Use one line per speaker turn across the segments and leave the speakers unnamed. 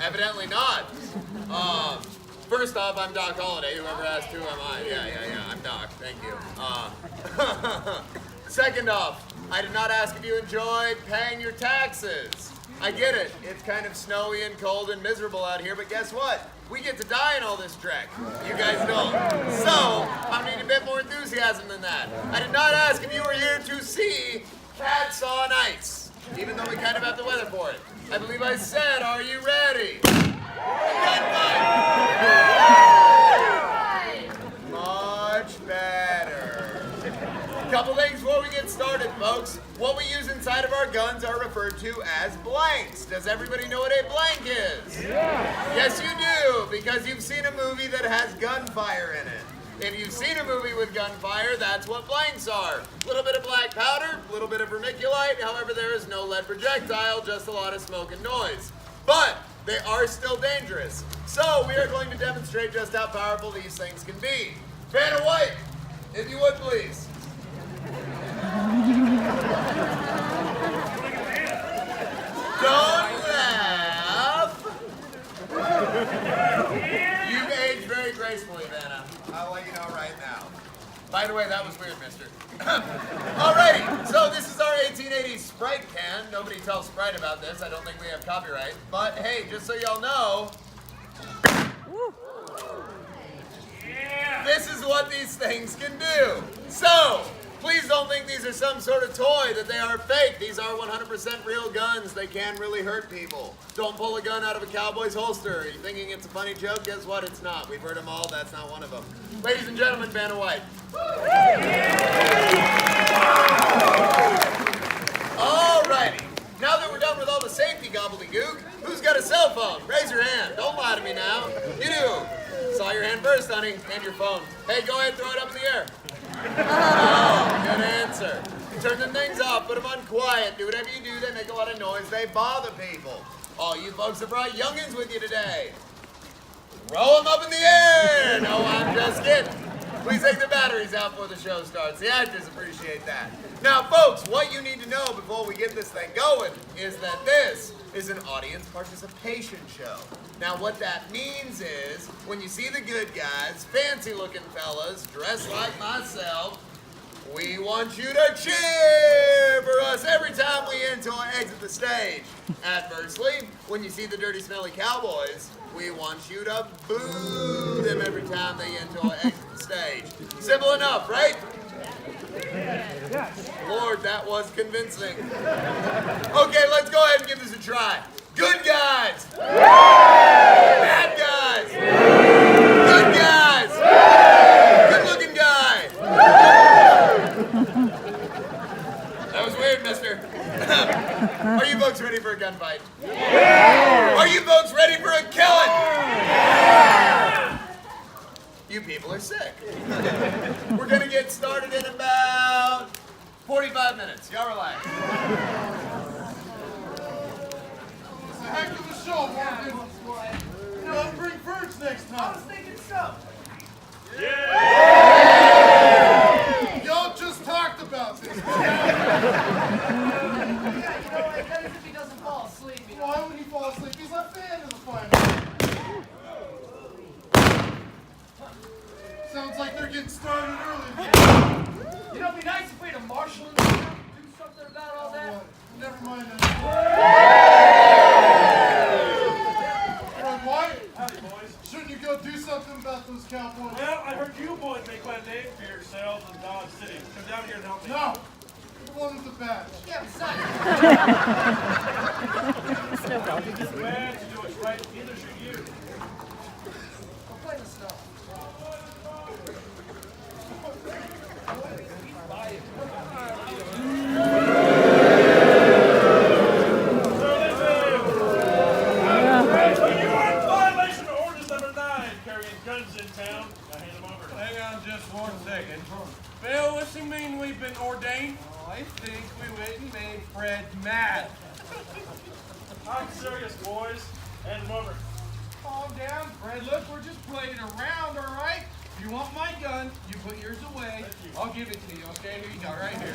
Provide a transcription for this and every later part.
Evidently not. First off, I'm Doc Holliday. Whoever asked who am I? Yeah. I'm Doc. Thank you. Second off, I did not ask if you enjoyed paying your taxes. I get it. It's kind of snowy and cold and miserable out here, but guess what? We get to die in all this trek. You guys don't. So, I need a bit more enthusiasm than that. I did not ask if you were here to see Cats on Ice, even though we kind of have the weather for it. I believe I said, are you ready? Much better. Couple things before we get started, folks. What we use inside of our guns are referred to as blanks. Does everybody know what a blank is? Yeah. Yes, you do, because you've seen a movie that has gunfire in it. If you've seen a movie with gunfire, that's what blanks are. A little bit of black powder, a little bit of vermiculite. However, there is no lead projectile, just a lot of smoke and noise. But they are still dangerous. So we are going to demonstrate just how powerful these things can be. Vanna White, if you would please. Don't laugh. You've aged very gracefully, Vanna. I'll let you know right now. By the way, that was weird, mister. Alrighty, so this is our 1880s Sprite can. Nobody tells Sprite about this. I don't think we have copyright. But hey, just so y'all know, this is what these things can do. So, please don't think these are some sort of toy, that they are fake. These are 100% real guns. They can really hurt people. Don't pull a gun out of a cowboy's holster. Are you thinking it's a funny joke? Guess what? It's not. We've heard them all. That's not one of them. Ladies and gentlemen, Vanna White. Alrighty. Now that we're done with all the safety gobbledygook, who's got a cell phone? Raise your hand. Don't lie to me now. You do. Saw your hand first, honey. And your phone. Hey, go ahead, throw it up in the air. Oh, good answer. Turn the things off, put them on quiet. Do whatever you do, they make a lot of noise. They bother people. All you folks have brought youngins with you today. Throw them up in the air. No, I'm just kidding. Please take the batteries out before the show starts. The actors appreciate that. Now, folks, what you need to know before we get this thing going is that this is an audience participation show. Now, what that means is, when you see the good guys, fancy-looking fellas, dressed like myself, we want you to cheer for us every time we enter or exit the stage. Adversely, when you see the dirty, smelly cowboys, we want you to boo them every time they enter or exit the stage. Simple enough, right? Lord, that was convincing. Okay, let's go ahead and give this a try. Good guys. Bad guys. Good guys. Good looking guy. That was weird, mister. Are you folks ready for a gunfight? Yeah. Are you folks ready for a killing? Yeah. You people are sick. We're going to get started in about 45 minutes. Y'all relax.
It's a heck of a show, Morgan. Don't bring birds next time.
I was thinking so.
Yeah! Y'all just talked about this.
Yeah, that is if he doesn't fall asleep. You know?
Why would he fall asleep? He's a fan of the final. Sounds like they're getting started early.
You know, it'd be nice if we had a marshal in the town to do something about all that.
Never mind that. White?
Howdy, boys.
Shouldn't you go do something about those cowboys?
Well, I heard you boys make quite a name for yourselves in Dodge City. Come down here and help me.
No. The one with the badge.
Yeah, besides.
Glad to do what's right. Neither should you.
Go play in the snow.
Bill, what's he mean we've been ordained?
Oh, I think we went and made Fred mad.
I'm serious, boys. Hand him over.
Calm down, Fred. Look, we're just playing around, all right? If you want my gun, you put yours away. I'll give it to you, okay? Here you go, right here.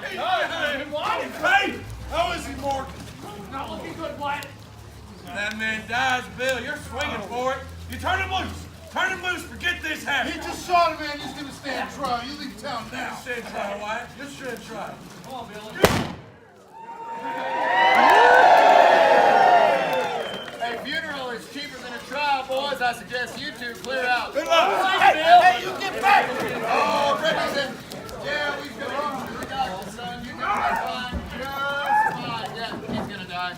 Hey, how is he, Morgan?
Not looking
That man dies, Bill. You're swinging for it. You turn him loose. Turn him loose. Forget this habit.
He just shot a man. He's gonna stand trial. You leave town now.
You stand trial, Wyatt. You stand trial.
Come on, Billy.
Hey, funeral is cheaper than a trial, boys. I suggest you two clear out.
Good luck.
Hey, you get back! Oh, Brendan. Yeah, we've got you. We got you, son. You're gonna be fine. Just fine. Yeah, he's gonna die.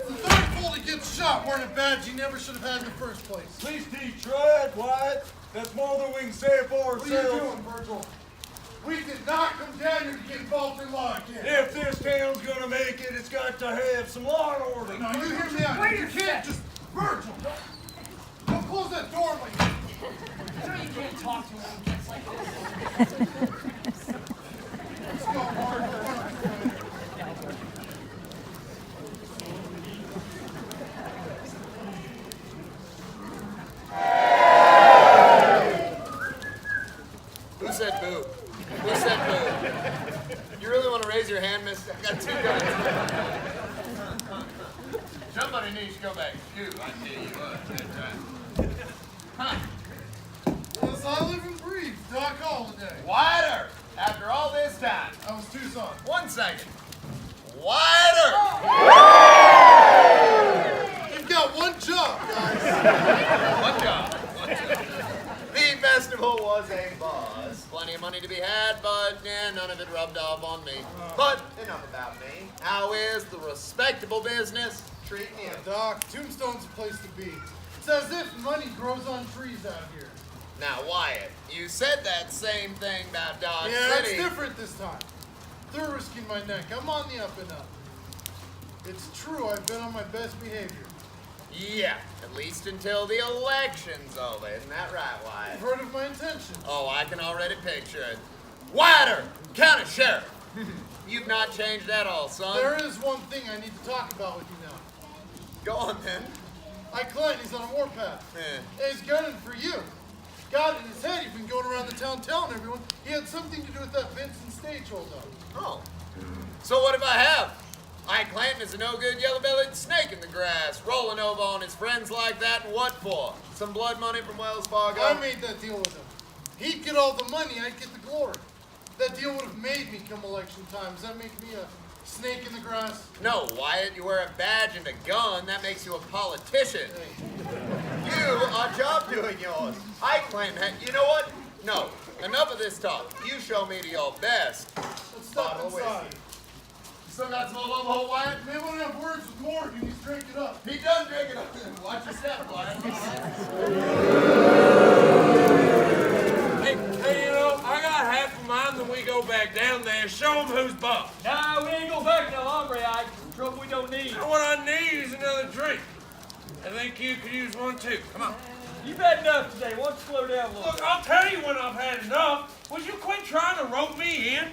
The third fool that gets shot wearing a badge he never should have had in the first place.
Please tried, Wyatt. That's more than we can say for
What are you
ourselves.
doing, Virgil? We did not come down here to get involved in law again.
If this town's gonna make it, it's got to have some law and order.
No, you hear me out. You can't just... Virgil! Don't close that door like that.
You know you can't talk to him when he gets like this.
Let's go, Mark.
Who said boo? Who said boo? You really want to raise your hand, miss? I got 2 guns. Somebody needs to go back to school, I tell you what. That's right. Huh.
Yes, I live and breathe. Doc Holiday.
Wider! After all this time.
I was Tucson.
1 second. Wider!
You've got one job, guys.
One job. The festival was a buzz. Plenty of money to be had, but none of it rubbed off on me. But enough about me. How is the respectable business treating you?
Doc, Tombstone's a place to be. It's as if money grows on trees out here.
Now, Wyatt, you said that same thing about Dodge
Yeah,
City.
it's different this time. They're risking my neck. I'm on the up and up. It's true, I've been on my best behavior.
Yeah, at least until the election's over. Isn't that right, Wyatt?
You've heard of my intentions.
Oh, I can already picture it. Wider! County Sheriff! You've not changed at all, son.
There is one thing I need to talk about with you now.
Go on, then.
I claim he's on a warpath.
Eh.
He's gunning for you. Got it in his head. He's been going around the town telling everyone he had something to do with that Vincent stage holdup.
Oh. So what if I have? Ike Clanton is a no-good yellow-bellied snake in the grass, rolling over on his friends like that, and what for? Some blood money from Wells Fargo?
I made that deal with him. He'd get all the money, I'd get the glory. That deal would have made me come election time. Does that make me a snake in the grass?
No, Wyatt, you wear a badge and a gun. That makes you a politician. You are job doing yours. Ike Clanton, you know what? No, enough of this talk. You show me to your best.
Let's step
Bottle of
inside.
whiskey. Still got some old overhaul, Wyatt?
May want to have words with Morgan. He's drinking up.
He done drinking up. Watch your step, Wyatt.
Hey, you know, I got half a mind that we go back down there, show them who's boss.
Nah, we ain't go back no hombre, Ike. Trouble we don't need.
What I need is another drink. I think you could use one too. Come on.
You've had enough today. Why don't you slow down a little
Look,
bit?
I'll tell you when I've had enough. Would you quit trying to rope me in?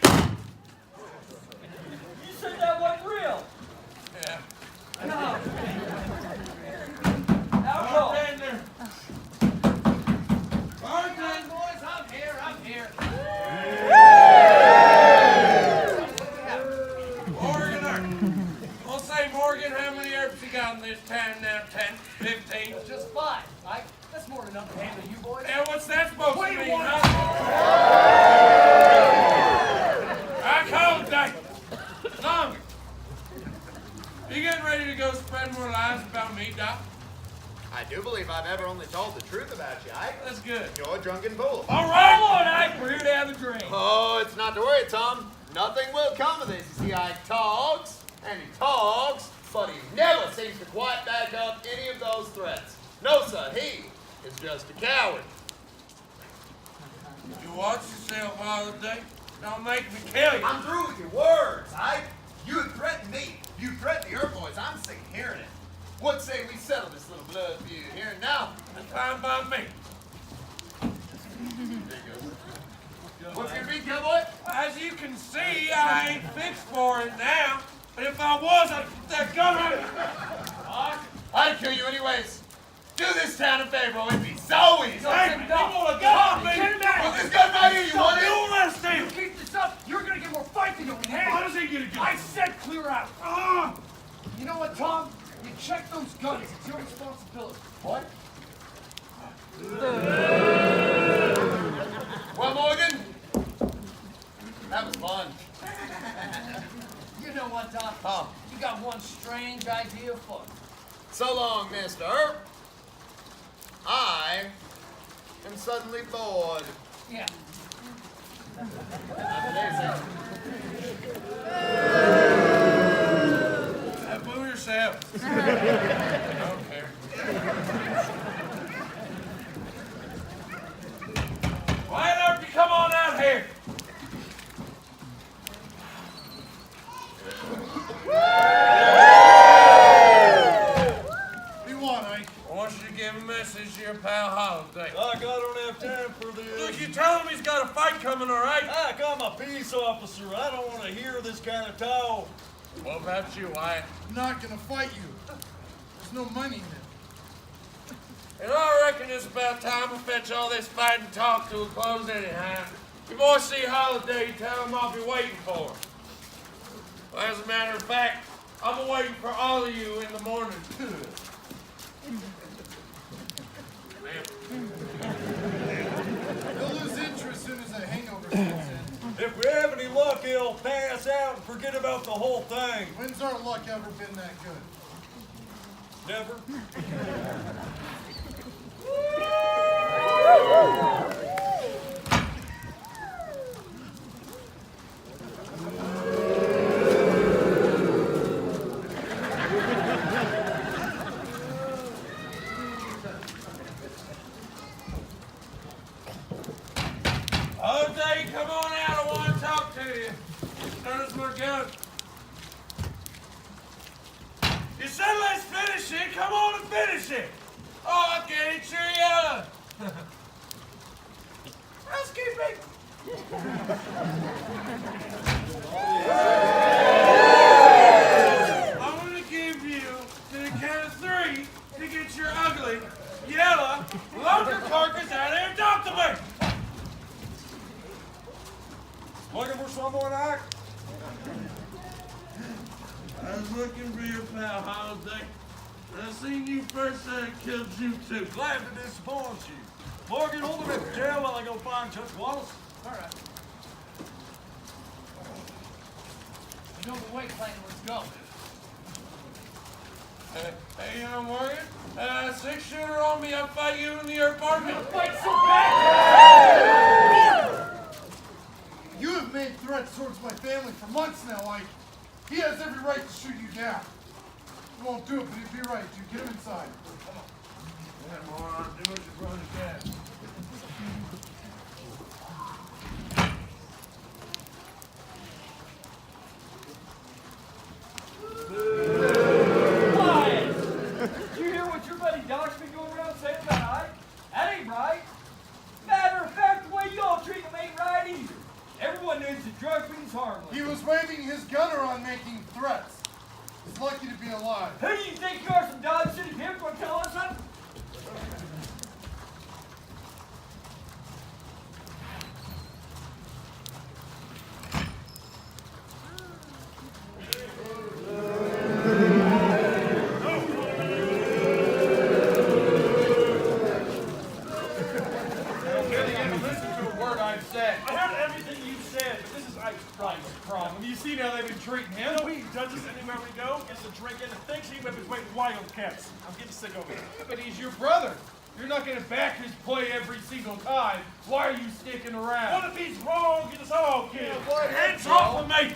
You said that wasn't real.
Yeah.
No. Alcohol.
Bartender. Bartender.
Boys, I'm here.
Morgan, I'll say, Morgan, how many herbs you got in this town now? 10, 15?
Just 5, Ike. That's more than enough to handle you boys.
And what's that supposed to mean,
21.
huh? I called that. Longer. You getting ready to go spread more lies about me, Doc?
I do believe I've ever only told the truth about you, Ike.
That's good.
You're a drunken fool.
All
Come
right.
on, Ike. We're here to have a drink.
Oh, it's not to worry, Tom. Nothing will come of this. You see, Ike talks, and he talks, but he never seems to quite back up any of those threats. No, sir, he is just a coward.
You watch yourself all the day. Don't make me kill you.
I'm through with your words, Ike. You have threatened me. You threatened the Earth Boys. I'm sick of hearing it. What say we settle this little blood feud here and now?
That's fine by me.
What's your beat, cowboy?
As you can see, I ain't fixed for it now. But if I was, I'd put that gun on you.
I'd kill you anyways. Do this town a favor. It'd be so easy.
Hey, you want a gun, baby?
Well, this gun right here, you want it?
You arrest him.
Keep this up. have one strange idea afoot.
So long, mister. I am suddenly bored.
Yeah.
Boo yourself. I don't care. Why don't you come on out here?
What do you want, Ike?
I want you to give a message to your pal Holiday.
I don't have time for this.
Look, you tell him he's got a fight coming, all right?
Ike, I'm a peace officer. I don't want to hear this kind of talk.
What about you, Wyatt?
I'm not gonna fight you. There's no money in it.
And I reckon it's about time we fetch all this fight and talk to a close anyhow. You boys see Holiday, tell him I'll be waiting for him. Well, as a matter of fact, I'm waiting for all of you in the morning, too.
He'll lose interest as soon as the hangover sets in.
If we have any luck, he'll pass out and forget about the whole thing.
When's our luck ever been that good?
Never.
Holiday, come on out. I want to talk to you. There's my gun. You said let's finish it. Come on and finish it. Oh, okay, cheerio. Housekeeping. I'm going to give you to the count of 3 to get your ugly, yellow, lumber carcass out of here and talk to me.
Looking for someone, Ike?
I was looking for your pal Holiday. And I seen you first and I killed you too.
Glad to disappoint you. Morgan, hold him at the jail while I go find Judge Wallace.
All right. You know the way, Clayton. Let's go.
Hey, young Morgan, 6-shooter on me. I'll fight you in your apartment.
Fight so bad!
You have made threats towards my family for months now, Ike. He has every right to shoot you down. He won't do it, but he'd be right to. Get him inside.
Yeah, moron, do what you're going to get.
Quiet! Did you hear what your buddy Doc's been going around saying about Ike? That ain't right. Matter of fact, the way y'all treat him ain't right either. Everyone knows the drug fiend's harmless.
He was waving his gun around making threats. He's lucky to be alive.
Who do you think you are, some Dodge City pimp gonna tell us something?
I heard everything you said, but this is Ike's problem.
You see how they've been treating him?
You know, he does this anywhere we go, gets a drink in and thinks he whipping waiting wildcats. I'm getting sick over it.
Yeah, but he's your brother. You're not going to back his play every single time. Why are you sticking around?
What if he's wrong? Get us all killed.
Hands off of me!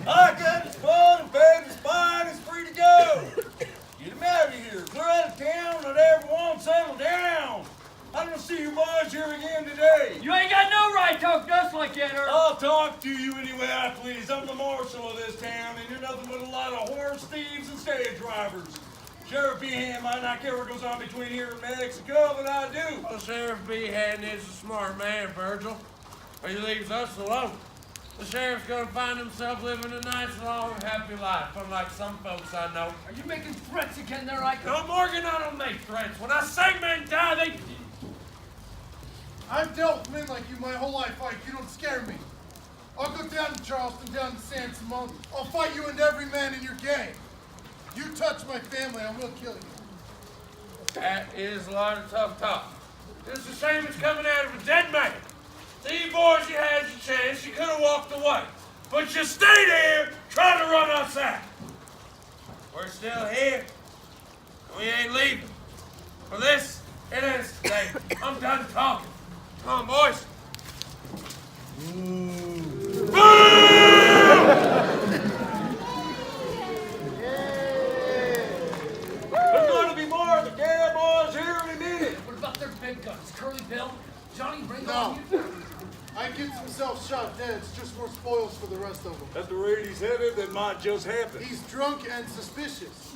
Ike got his fun and paid his fine. He's free to go. Get him out of here. Clear out of town and everyone settle down. I'm going to see you boys here again today.
You ain't got no right to talk to us like that, Earl.
I'll talk to you any way I please. I'm the marshal of this town, and you're nothing but a lot of horse thieves and stage drivers. Sheriff Behan might not care what goes on between here and Mexico, but I do.
Well, Sheriff Behan is a smart man, Virgil. But he leaves us alone. The sheriff's gonna find himself living a nice, long, happy life, unlike some folks I know.
Are you making threats again there, Ike?
No, Morgan, I don't make threats. When I say men die, they...
I've dealt with men like you my whole life, Ike. You don't scare me. I'll go down to Charleston, down to San Simon. I'll fight you and every man in your gang. You touch my family, I will kill you.
That is a lot of tough talk. It's the same as coming out of a dead man. See, boys, you had your chance. You could have walked away. But you stayed here trying to run us out. We're still here. We ain't leaving. For this, it ends today. I'm done talking. Come on, boys.
There's going to be more of the cowboys here in a minute.
What about their big guns? Curly Bill? Johnny Ringo?
No. I gets himself shot dead. It's just more spoils for the rest of them.
At the rate he's headed, that might just happen.
He's drunk and suspicious.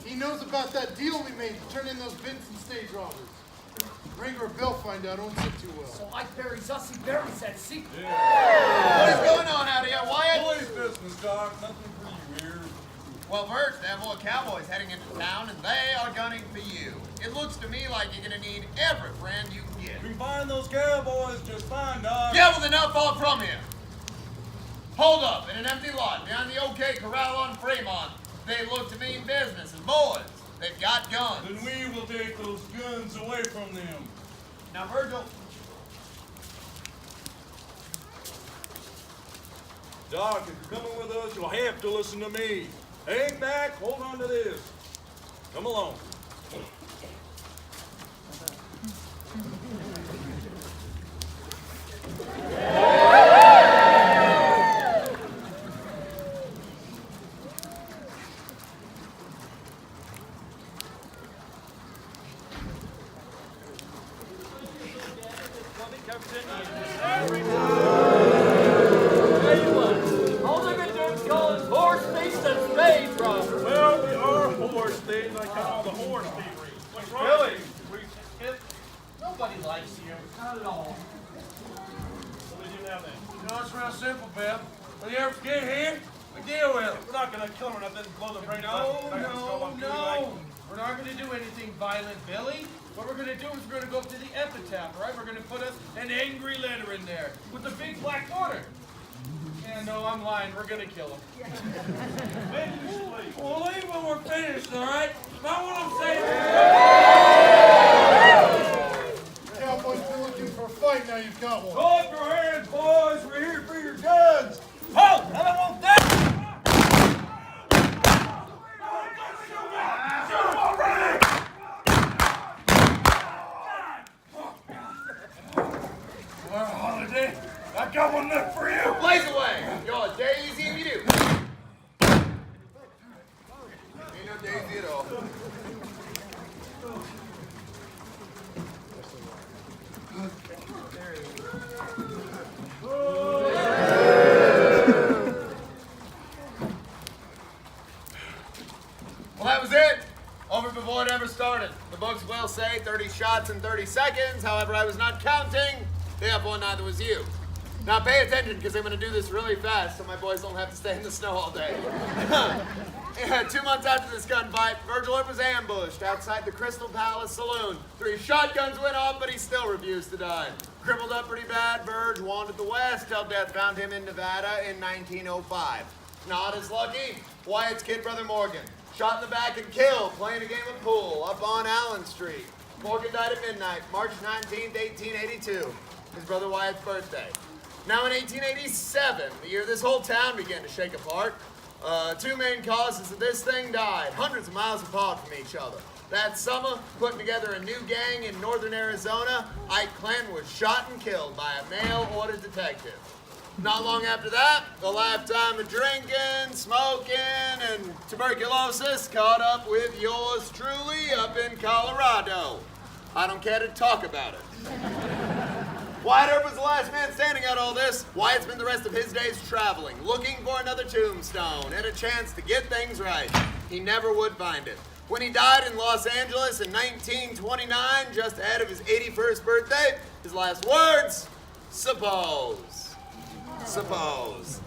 He knows about that deal we made to turn in those Vincent stage robbers. Ringo or Bill find out, don't sit too well.
So I buries us, he buries that secret.
What is going on out here, Wyatt?
Police business, Doc. Nothing for you here.
Well, Bert, they have more cowboys heading into town, and they are gunning for you. It looks to me like you're gonna need every friend you can get.
We can find those cowboys just fine, Doc.
Yeah, well, they're not far from here. Hold up, in an empty lot behind the OK Corral on Fremont. They look to mean business, and boys, they've got guns.
Then we will take those guns away from them.
Now, Virgil,
Doc, if you're coming with us, you'll have to listen to me. Hang back, hold on to this. Come along.
All they're gonna do is call us horse thieves and stage robbers.
Well, we are horse thieves. I call the horse thievery. What's wrong?
Billy, nobody likes you.
Not at all.
What do we do now then?
You know, it's real simple, Bill. When you ever get here, we deal with it.
We're not gonna kill them or nothing, blow the brains
No,
out. Back in the skull
no,
like we like.
no. We're not going to do anything violent, Billy. What we're going to do is we're going to go up to the epitaph, all right? We're going to put us an angry letter in there with a big black border. Yeah, no, I'm lying. We're going to kill him.
Maybe you should leave.
We'll leave when we're finished, all right? Not what I'm saying.
Cowboys been looking for a fight, now you've got one.
Hold your hands, boys. We're here for your guns.
Halt! I don't want that!
Well, Holiday, I got one left for you.
blaze away. You're Daisy if you do. Ain't no Daisy at all. Well, that was it. Over before it ever started. The books will say 30 shots in 30 seconds. However, I was not counting. Therefore, neither was you. Now pay attention, because I'm going to do this really fast so my boys don't have to stay in the snow all day. 2 months after this gunfight, Virgil was ambushed outside the Crystal Palace Saloon. 3 shotguns went off, but he still refused to die. Crippled up pretty bad, Virg wandered the west till death found him in Nevada in 1905. Not as lucky, Wyatt's kid brother Morgan. Shot in the back and killed playing a game of pool up on Allen Street. Morgan died at midnight, March 19th, 1882. His brother Wyatt's birthday. Now in 1887, the year this whole town began to shake apart, 2 main causes of this thing died, hundreds of miles apart from each other. That summer, putting together a new gang in northern Arizona, Ike Clanton was shot and killed by a mail-order detective. Not long after that, a lifetime of drinking, smoking, and tuberculosis caught up with yours truly up in Colorado. I don't care to talk about it. Wyatt Earp was the last man standing out all this. Wyatt spent the rest of his days traveling, looking for another tombstone and a chance to get things right. He never would find it. When he died in Los Angeles in 1929, just ahead of his 81st birthday, his last words, suppose. Suppose.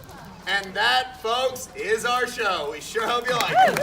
And that, folks, is our show. We sure hope you like it.